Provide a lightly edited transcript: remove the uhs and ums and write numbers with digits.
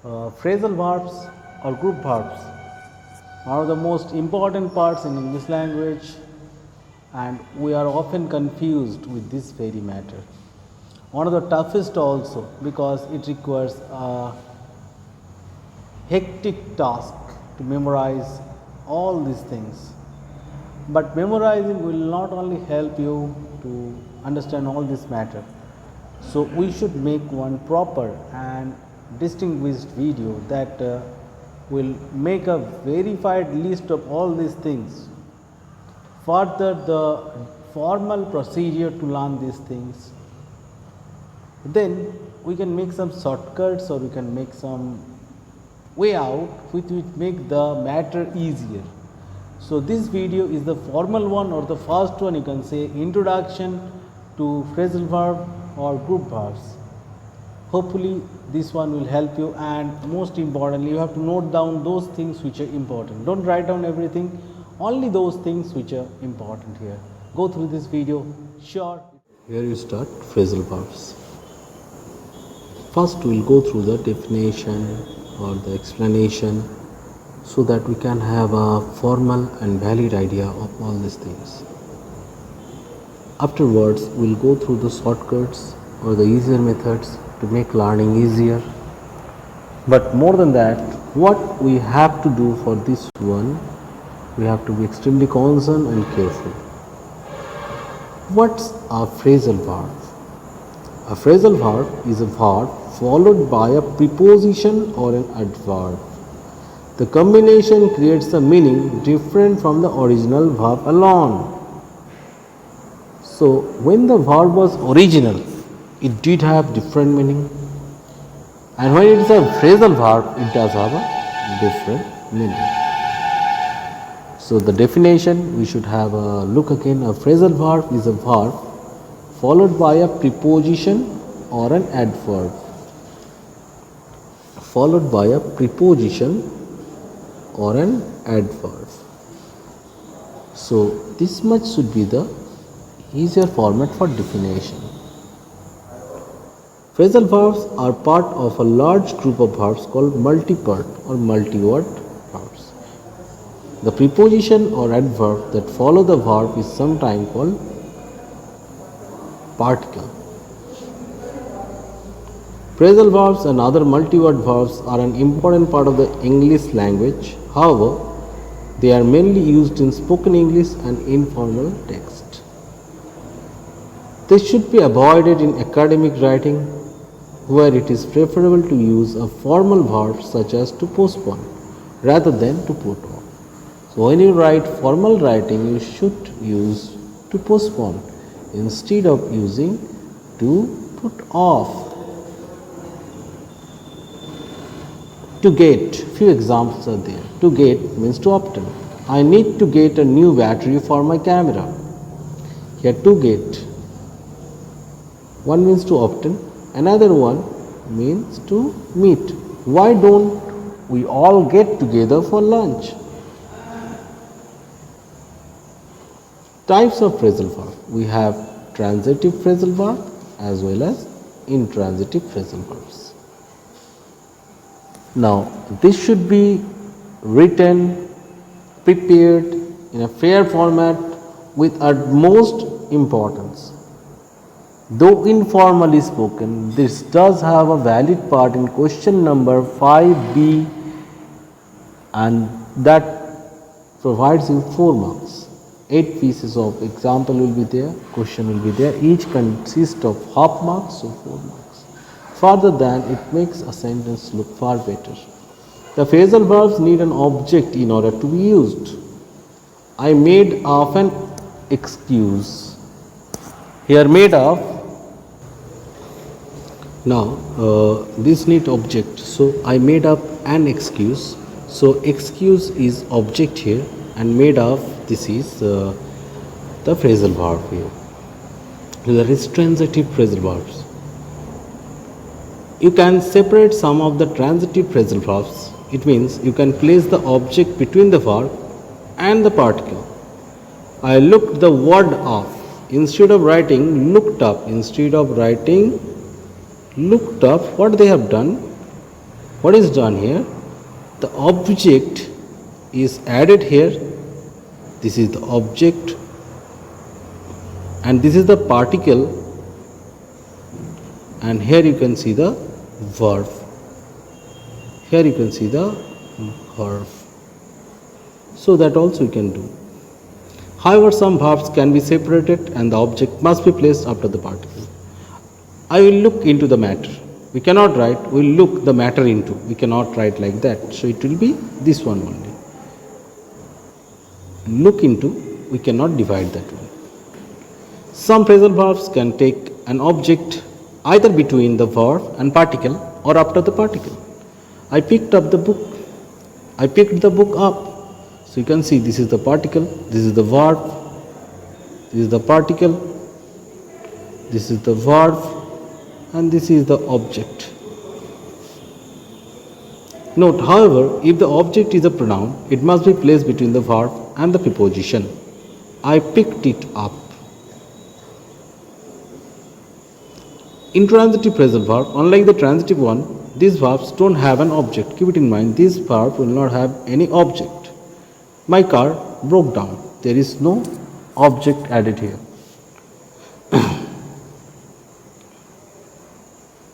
Phrasal verbs or group verbs are the most important parts in English language, and we are often confused with this very matter. One of the toughest also, because it requires a hectic task to memorize all these things. But memorizing will not only help you to understand all this matter. So we should make one proper and distinguished video that will make a verified list of all these things. Further, the formal procedure to learn these things. Then we can make some shortcuts, or we can make some way out which will make the matter easier. So this video is the formal one, or the first one, you can say, introduction to phrasal verb or group verbs. Hopefully this one will help you, and most importantly you have to note down those things which are important. Don't write down everything, only those things which are important here. Go through this video, sure. Here you start phrasal verbs. First we will go through the definition or the explanation, so that we can have a formal and valid idea of all these things. Afterwards, we will go through the shortcuts or the easier methods to make learning easier. But more than that, what we have to do for this one, we have to be extremely concerned and careful. What's a phrasal verb? A phrasal verb is a verb followed by a preposition or an adverb. The combination creates a meaning different from the original verb alone. So when the verb was original, it did have different meaning, and when it is a phrasal verb, it does have a different meaning. So the definition, we should have a look again. A phrasal verb is a verb followed by a preposition or an adverb. Followed by a preposition or an adverb. So this much should be the easier format for definition. Phrasal verbs are part of a large group of verbs called multi-part or multi-word verbs. The preposition or adverb that follow the verb is sometimes called particle. Phrasal verbs and other multi-word verbs are an important part of the English language. However, they are mainly used in spoken English and informal text. They should be avoided in academic writing, where it is preferable to use a formal verb such as to postpone rather than to put off. So when you write formal writing, you should use to postpone instead of using to put off. To get, few examples are there. To get means to obtain. I need to get a new battery for my camera. Here to get, one means to obtain, another one means to meet. Why don't we all get together for lunch? Types of phrasal verb. We have transitive phrasal verb as well as intransitive phrasal verbs. Now, this should be written, prepared in a fair format with utmost importance. Though informally spoken, this does have a valid part in question number 5B, and that provides you 4 marks. 8 pieces of example will be there, question will be there, each consists of half marks, so 4 marks. Further than, it makes a sentence look far better. The phrasal verbs need an object in order to be used. I made of an excuse. Here made of, now this need object, so I made up an excuse. So excuse is object here, and made of, this is the phrasal verb here. There is transitive phrasal verbs. You can separate some of the transitive phrasal verbs. It means you can place the object between the verb and the particle. I looked the word up. Instead of writing looked up, what they have done, What is done here? The object is added here. This is the object and this is the particle, and here you can see the verb. Here you can see the verb. So that also you can do. However, some verbs can be separated and the object must be placed after the particle. I will look into the matter. We cannot write, we will look the matter into. We cannot write like that. So it will be this one only. Look into, we cannot divide that one. Some phrasal verbs can take an object either between the verb and particle or after the particle. I picked up the book. I picked the book up. So you can see this is the particle, this is the verb, this is the particle, this is the verb, and this is the object. Note, however, if the object is a pronoun, it must be placed between the verb and the preposition. I picked it up. Intransitive phrasal verb, unlike the transitive one, these verbs don't have an object. Keep it in mind, these verbs will not have any object. My car broke down. There is no object added here.